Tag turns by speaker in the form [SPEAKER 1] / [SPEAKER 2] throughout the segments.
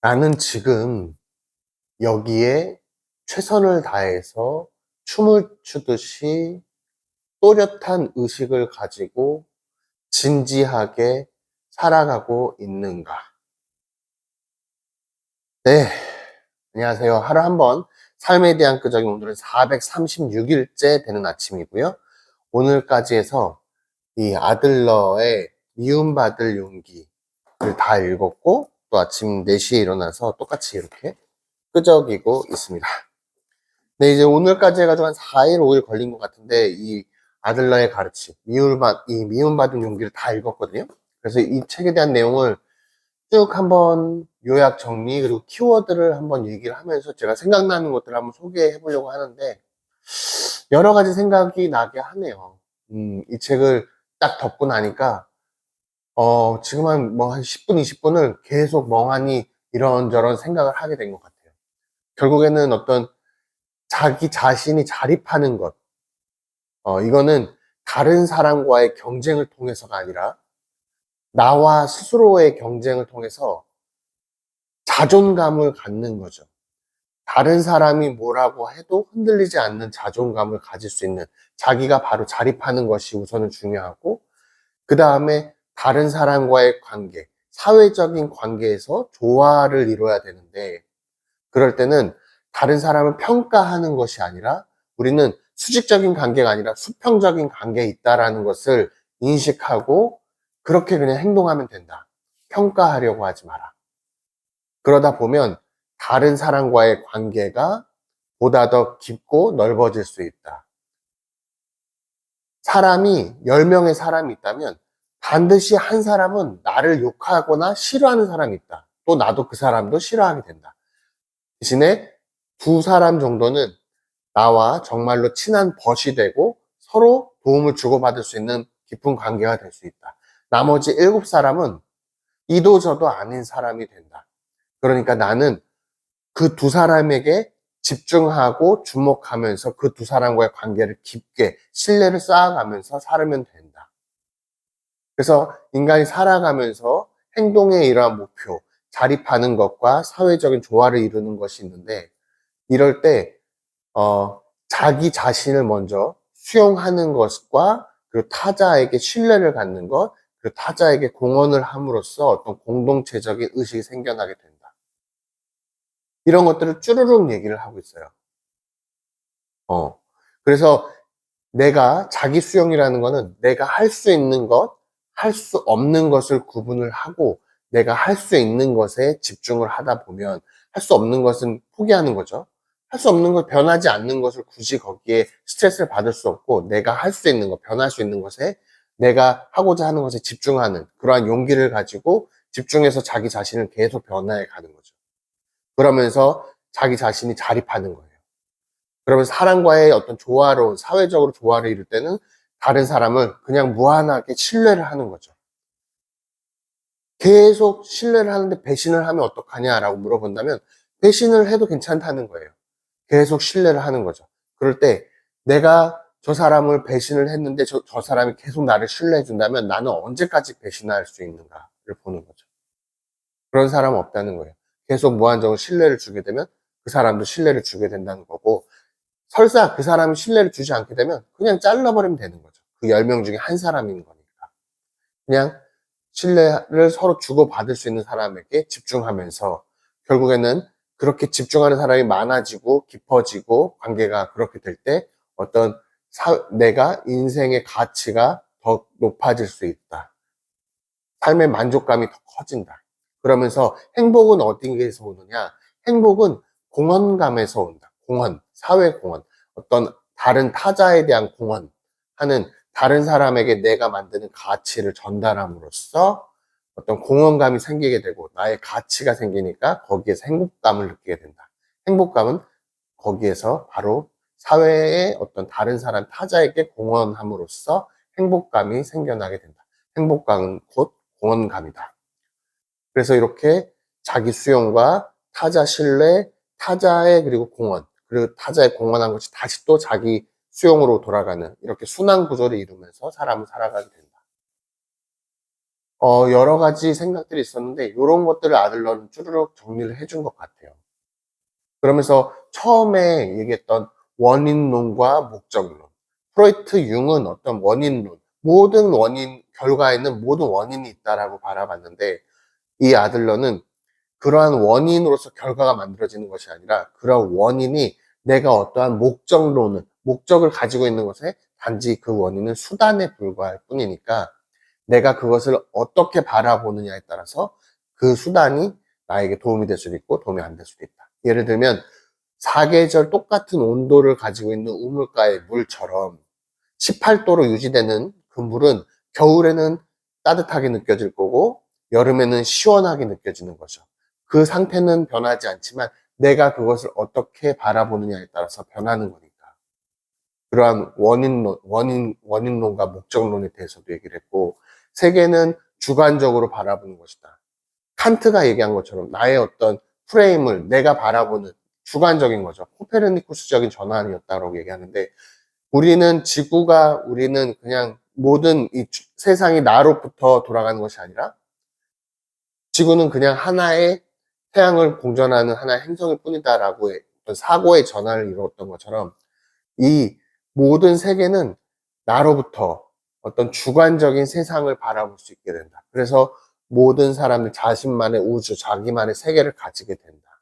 [SPEAKER 1] 나는 지금 여기에 최선을 다해서 춤을 추듯이 또렷한 의식을 가지고 진지하게 살아가고 있는가? 네, 안녕하세요. 하루 한 번 삶에 대한 끄적임, 오늘은 436일째 되는 아침이고요. 오늘까지 해서 이 아들러의 미움받을 용기를 다 읽었고, 또 아침 4시에 일어나서 똑같이 이렇게 끄적이고 있습니다. 네, 이제 오늘까지 해가지고 한 4일, 5일 걸린 것 같은데, 이 아들러의 가르침, 미움받은 용기를 다 읽었거든요. 그래서 이 책에 대한 내용을 쭉 한번 요약 정리, 그리고 키워드를 한번 얘기를 하면서 제가 생각나는 것들을 한번 소개해 보려고 하는데, 여러 가지 생각이 나게 하네요. 이 책을 딱 덮고 나니까, 지금 한 10분, 20분을 계속 멍하니 이런저런 생각을 하게 된 것 같아요. 결국에는 어떤 자기 자신이 자립하는 것, 이거는 다른 사람과의 경쟁을 통해서가 아니라 나와 스스로의 경쟁을 통해서 자존감을 갖는 거죠. 다른 사람이 뭐라고 해도 흔들리지 않는 자존감을 가질 수 있는, 자기가 바로 자립하는 것이 우선은 중요하고, 그 다음에 다른 사람과의 관계, 사회적인 관계에서 조화를 이뤄야 되는데, 그럴 때는 다른 사람을 평가하는 것이 아니라 우리는 수직적인 관계가 아니라 수평적인 관계에 있다라는 것을 인식하고 그렇게 그냥 행동하면 된다. 평가하려고 하지 마라. 그러다 보면 다른 사람과의 관계가 보다 더 깊고 넓어질 수 있다. 사람이 10명의 사람이 있다면 반드시 한 사람은 나를 욕하거나 싫어하는 사람이 있다. 또 나도 그 사람도 싫어하게 된다. 대신에 두 사람 정도는 나와 정말로 친한 벗이 되고 서로 도움을 주고받을 수 있는 깊은 관계가 될 수 있다. 나머지 7사람은 이도 저도 아닌 사람이 된다. 그러니까 나는 그 두 사람에게 집중하고 주목하면서 그 두 사람과의 관계를 깊게 신뢰를 쌓아가면서 살면 된다. 그래서 인간이 살아가면서 행동의 이러한 목표, 자립하는 것과 사회적인 조화를 이루는 것이 있는데, 이럴 때 자기 자신을 먼저 수용하는 것과 그리고 타자에게 신뢰를 갖는 것, 그리고 타자에게 공헌을 함으로써 어떤 공동체적인 의식이 생겨나게 된다. 이런 것들을 쭈루룩 얘기를 하고 있어요. 그래서 내가 자기 수용이라는 거는 내가 할 수 있는 것, 할 수 없는 것을 구분을 하고 내가 할 수 있는 것에 집중을 하다 보면 할 수 없는 것은 포기하는 거죠. 할 수 없는 것, 변하지 않는 것을 굳이 거기에 스트레스를 받을 수 없고 내가 할 수 있는 것, 변할 수 있는 것에 내가 하고자 하는 것에 집중하는 그러한 용기를 가지고 집중해서 자기 자신을 계속 변화해 가는 거죠. 그러면서 자기 자신이 자립하는 거예요. 그러면 사람과의 어떤 조화로운, 사회적으로 조화를 이룰 때는 다른 사람을 그냥 무한하게 신뢰를 하는 거죠. 계속 신뢰를 하는데 배신을 하면 어떡하냐라고 물어본다면 배신을 해도 괜찮다는 거예요. 계속 신뢰를 하는 거죠. 그럴 때 내가 저 사람을 배신을 했는데 저 사람이 계속 나를 신뢰해 준다면 나는 언제까지 배신할 수 있는가를 보는 거죠. 그런 사람은 없다는 거예요. 계속 무한정으로 신뢰를 주게 되면 그 사람도 신뢰를 주게 된다는 거고, 설사 그 사람이 신뢰를 주지 않게 되면 그냥 잘라버리면 되는 거죠. 그 10명 중에 한 사람인 거니까. 그냥 신뢰를 서로 주고받을 수 있는 사람에게 집중하면서 결국에는 그렇게 집중하는 사람이 많아지고 깊어지고 관계가 그렇게 될 때 어떤 내가 인생의 가치가 더 높아질 수 있다. 삶의 만족감이 더 커진다. 그러면서 행복은 어디에서 오느냐? 행복은 공헌감에서 온다. 공헌, 사회 공헌, 어떤 다른 타자에 대한 공헌하는 다른 사람에게 내가 만드는 가치를 전달함으로써 어떤 공헌감이 생기게 되고 나의 가치가 생기니까 거기에서 행복감을 느끼게 된다. 행복감은 거기에서 바로 사회의 어떤 다른 사람 타자에게 공헌함으로써 행복감이 생겨나게 된다. 행복감은 곧 공헌감이다. 그래서 이렇게 자기 수용과 타자 신뢰, 타자의 그리고 공헌, 그리고 타자의 공헌한 것이 다시 또 자기 수용으로 돌아가는 이렇게 순환 구조를 이루면서 사람은 살아가게 된다. 여러 가지 생각들이 있었는데 이런 것들을 아들러는 쭈르륵 정리를 해준 것 같아요. 그러면서 처음에 얘기했던 원인론과 목적론, 프로이트 융은 어떤 원인론, 모든 원인 결과에는 모든 원인이 있다라고 바라봤는데 이 아들러는 그러한 원인으로서 결과가 만들어지는 것이 아니라 그러한 원인이 내가 어떠한 목적을 가지고 있는 것에 단지 그 원인은 수단에 불과할 뿐이니까 내가 그것을 어떻게 바라보느냐에 따라서 그 수단이 나에게 도움이 될 수도 있고 도움이 안 될 수도 있다. 예를 들면 사계절 똑같은 온도를 가지고 있는 우물가의 물처럼 18도로 유지되는 그 물은 겨울에는 따뜻하게 느껴질 거고 여름에는 시원하게 느껴지는 거죠. 그 상태는 변하지 않지만 내가 그것을 어떻게 바라보느냐에 따라서 변하는 거니까. 그러한 원인론과 목적론에 대해서도 얘기를 했고, 세계는 주관적으로 바라보는 것이다. 칸트가 얘기한 것처럼 나의 어떤 프레임을 내가 바라보는 주관적인 거죠. 코페르니쿠스적인 전환이었다고 얘기하는데, 우리는 그냥 모든 이 세상이 나로부터 돌아가는 것이 아니라 지구는 그냥 하나의 태양을 공전하는 하나의 행성일 뿐이다라고 어떤 사고의 전환을 이루었던 것처럼 이 모든 세계는 나로부터 어떤 주관적인 세상을 바라볼 수 있게 된다. 그래서 모든 사람들 자신만의 우주, 자기만의 세계를 가지게 된다.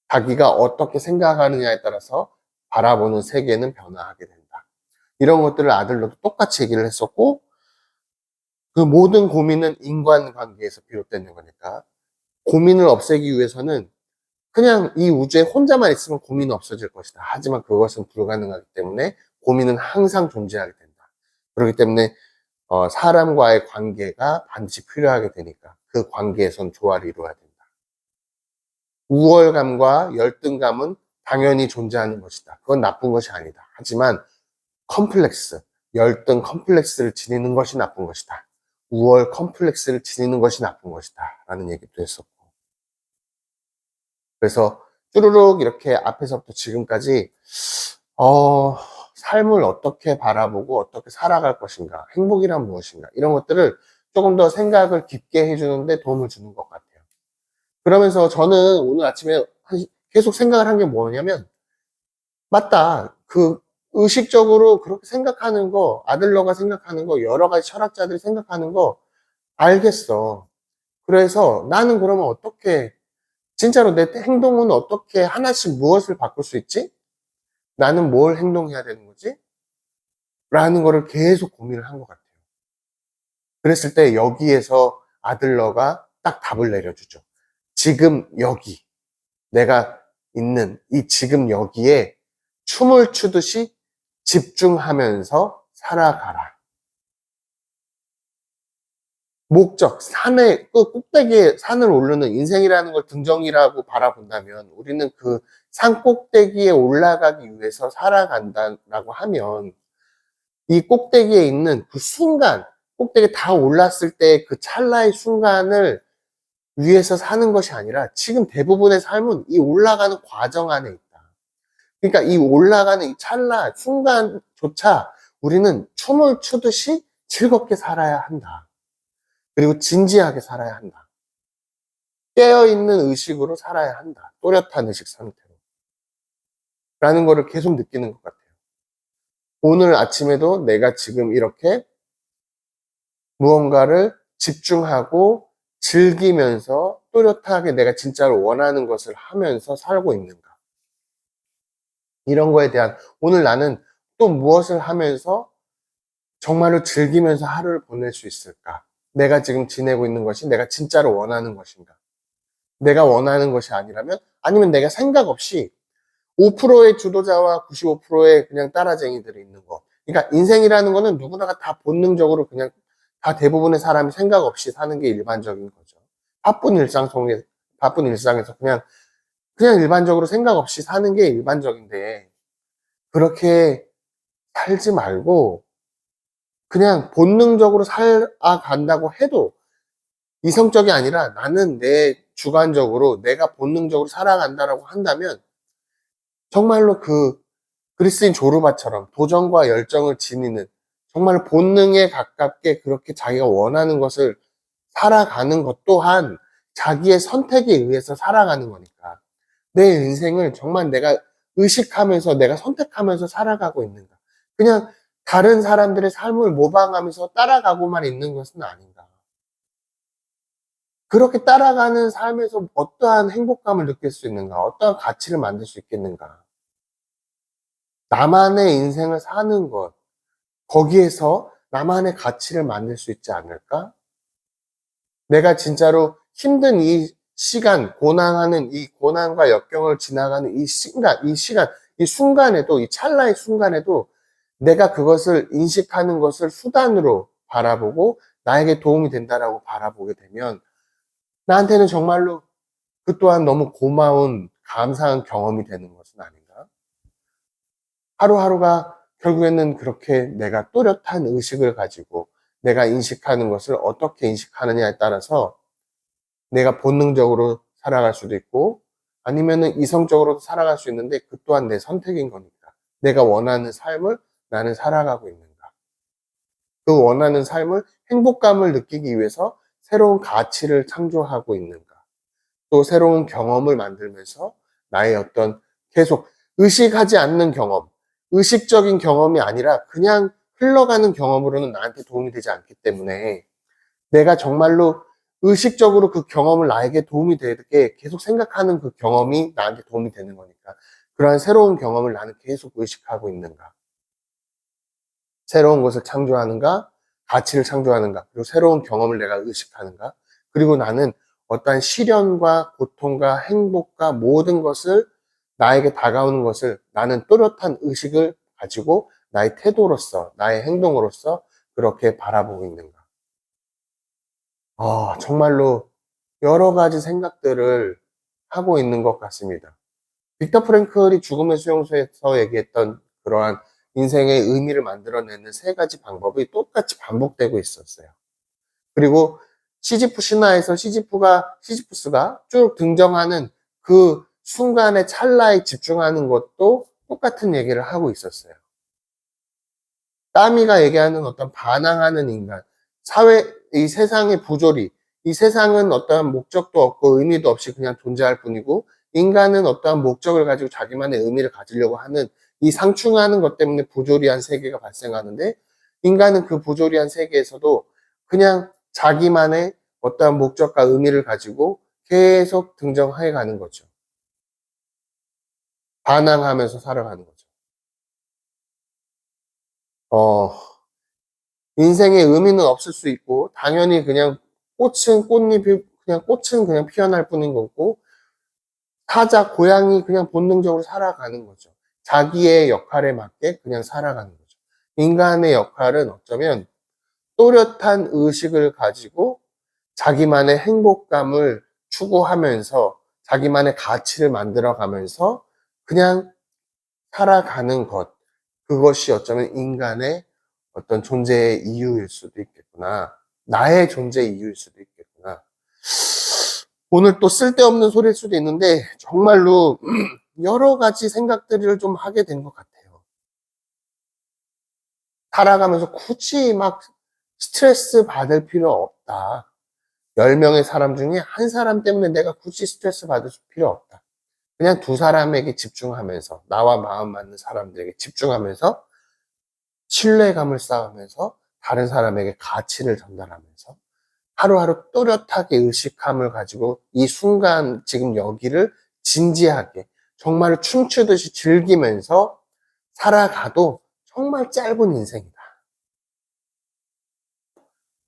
[SPEAKER 1] 자기가 어떻게 생각하느냐에 따라서 바라보는 세계는 변화하게 된다. 이런 것들을 아들로도 똑같이 얘기를 했었고, 그 모든 고민은 인간관계에서 비롯되는 거니까 고민을 없애기 위해서는 그냥 이 우주에 혼자만 있으면 고민은 없어질 것이다. 하지만 그것은 불가능하기 때문에 고민은 항상 존재하게 된다. 그렇기 때문에 사람과의 관계가 반드시 필요하게 되니까 그 관계에선 조화를 이루어야 된다. 우월감과 열등감은 당연히 존재하는 것이다. 그건 나쁜 것이 아니다. 하지만 열등 컴플렉스를 지니는 것이 나쁜 것이다. 우월 컴플렉스를 지니는 것이 나쁜 것이다. 라는 얘기도 했었고. 그래서 쭈루룩 이렇게 앞에서부터 지금까지 삶을 어떻게 바라보고 어떻게 살아갈 것인가, 행복이란 무엇인가, 이런 것들을 조금 더 생각을 깊게 해주는데 도움을 주는 것 같아요. 그러면서 저는 오늘 아침에 계속 생각을 한 게 뭐냐면, 맞다. 그 의식적으로 그렇게 생각하는 거, 아들러가 생각하는 거, 여러 가지 철학자들이 생각하는 거 알겠어. 그래서 나는 그러면 어떻게, 진짜로 내 행동은 어떻게 하나씩 무엇을 바꿀 수 있지? 나는 뭘 행동해야 되는 거지? 라는 거를 계속 고민을 한 것 같아요. 그랬을 때 여기에서 아들러가 딱 답을 내려주죠. 지금 여기, 내가 있는 이 지금 여기에 춤을 추듯이 집중하면서 살아가라. 목적, 그 꼭대기에 산을 오르는 인생이라는 걸 등정이라고 바라본다면 우리는 그 산 꼭대기에 올라가기 위해서 살아간다라고 하면 이 꼭대기에 있는 그 순간, 꼭대기에 다 올랐을 때 그 찰나의 순간을 위해서 사는 것이 아니라 지금 대부분의 삶은 이 올라가는 과정 안에 있다. 그러니까 이 올라가는 이 찰나, 순간조차 우리는 춤을 추듯이 즐겁게 살아야 한다. 그리고 진지하게 살아야 한다. 깨어있는 의식으로 살아야 한다. 또렷한 의식 상태로. 라는 거를 계속 느끼는 것 같아요. 오늘 아침에도 내가 지금 이렇게 무언가를 집중하고 즐기면서 또렷하게 내가 진짜로 원하는 것을 하면서 살고 있는가. 이런 거에 대한 오늘 나는 또 무엇을 하면서 정말로 즐기면서 하루를 보낼 수 있을까? 내가 지금 지내고 있는 것이 내가 진짜로 원하는 것인가? 내가 원하는 것이 아니라면 아니면 내가 생각 없이 5%의 주도자와 95%의 그냥 따라쟁이들이 있는 거. 그러니까 인생이라는 거는 누구나가 다 본능적으로 그냥 다 대부분의 사람이 생각 없이 사는 게 일반적인 거죠. 바쁜 일상에서 그냥 일반적으로 생각 없이 사는 게 일반적인데 그렇게 살지 말고 그냥 본능적으로 살아간다고 해도 이성적이 아니라 나는 내 주관적으로 내가 본능적으로 살아간다라고 한다면 정말로 그 그리스인 조르바처럼 도전과 열정을 지니는 정말 본능에 가깝게 그렇게 자기가 원하는 것을 살아가는 것 또한 자기의 선택에 의해서 살아가는 거니까. 내 인생을 정말 내가 의식하면서 내가 선택하면서 살아가고 있는가. 그냥 다른 사람들의 삶을 모방하면서 따라가고만 있는 것은 아닌가. 그렇게 따라가는 삶에서 어떠한 행복감을 느낄 수 있는가? 어떠한 가치를 만들 수 있겠는가? 나만의 인생을 사는 것, 거기에서 나만의 가치를 만들 수 있지 않을까? 내가 진짜로 힘든 이 시간, 고난하는 이 고난과 역경을 지나가는 이 순간에도, 이 찰나의 순간에도 내가 그것을 인식하는 것을 수단으로 바라보고 나에게 도움이 된다라고 바라보게 되면 나한테는 정말로 그 또한 너무 고마운, 감사한 경험이 되는 것은 아닌가? 하루하루가 결국에는 그렇게 내가 또렷한 의식을 가지고 내가 인식하는 것을 어떻게 인식하느냐에 따라서 내가 본능적으로 살아갈 수도 있고 아니면은 이성적으로도 살아갈 수 있는데 그 또한 내 선택인 거니까. 내가 원하는 삶을 나는 살아가고 있는가. 그 원하는 삶을 행복감을 느끼기 위해서 새로운 가치를 창조하고 있는가. 또 새로운 경험을 만들면서 나의 어떤 계속 의식하지 않는 경험, 의식적인 경험이 아니라 그냥 흘러가는 경험으로는 나한테 도움이 되지 않기 때문에 내가 정말로 의식적으로 그 경험을 나에게 도움이 되게 계속 생각하는 그 경험이 나한테 도움이 되는 거니까 그러한 새로운 경험을 나는 계속 의식하고 있는가. 새로운 것을 창조하는가, 가치를 창조하는가, 그리고 새로운 경험을 내가 의식하는가, 그리고 나는 어떠한 시련과 고통과 행복과 모든 것을 나에게 다가오는 것을 나는 또렷한 의식을 가지고 나의 태도로서, 나의 행동으로서 그렇게 바라보고 있는가. 정말로 여러 가지 생각들을 하고 있는 것 같습니다. 빅터 프랭클이 죽음의 수용소에서 얘기했던 그러한 인생의 의미를 만들어내는 세 가지 방법이 똑같이 반복되고 있었어요. 그리고 시지프 신화에서 시지프스가 쭉 등정하는 그 순간의 찰나에 집중하는 것도 똑같은 얘기를 하고 있었어요. 까미가 얘기하는 어떤 반항하는 인간, 이 세상의 부조리, 이 세상은 어떠한 목적도 없고 의미도 없이 그냥 존재할 뿐이고 인간은 어떠한 목적을 가지고 자기만의 의미를 가지려고 하는 이 상충하는 것 때문에 부조리한 세계가 발생하는데 인간은 그 부조리한 세계에서도 그냥 자기만의 어떠한 목적과 의미를 가지고 계속 등정해 가는 거죠. 반항하면서 살아가는 거죠. 어, 인생의 의미는 없을 수 있고, 당연히 그냥 꽃은 그냥 피어날 뿐인 거고, 고양이 그냥 본능적으로 살아가는 거죠. 자기의 역할에 맞게 그냥 살아가는 거죠. 인간의 역할은 어쩌면 또렷한 의식을 가지고 자기만의 행복감을 추구하면서 자기만의 가치를 만들어가면서 그냥 살아가는 것. 그것이 어쩌면 인간의 어떤 존재의 이유일 수도 있겠구나. 나의 존재 이유일 수도 있겠구나. 오늘 또 쓸데없는 소리일 수도 있는데 정말로 여러 가지 생각들을 좀 하게 된 것 같아요. 살아가면서 굳이 막 스트레스 받을 필요 없다. 10명의 사람 중에 한 사람 때문에 내가 굳이 스트레스 받을 필요 없다. 그냥 두 사람에게 집중하면서 나와 마음 맞는 사람들에게 집중하면서 신뢰감을 쌓으면서 다른 사람에게 가치를 전달하면서 하루하루 또렷하게 의식함을 가지고 이 순간 지금 여기를 진지하게 정말 춤추듯이 즐기면서 살아가도 정말 짧은 인생이다.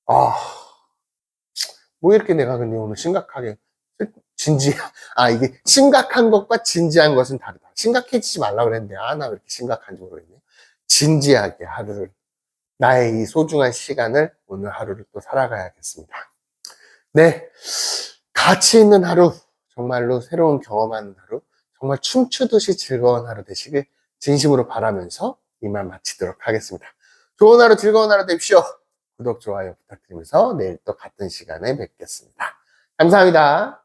[SPEAKER 1] 아, 뭐 이렇게 내가 근데 오늘 심각하게 진지 이게 심각한 것과 진지한 것은 다르다. 심각해지지 말라고 그랬는데 나 왜 이렇게 심각한지 모르겠네. 진지하게 하루를 나의 이 소중한 시간을 오늘 하루를 또 살아가야겠습니다. 네. 가치 있는 하루, 정말로 새로운 경험하는 하루, 정말 춤추듯이 즐거운 하루 되시길 진심으로 바라면서 이만 마치도록 하겠습니다. 좋은 하루, 즐거운 하루 되십시오. 구독, 좋아요 부탁드리면서 내일 또 같은 시간에 뵙겠습니다. 감사합니다.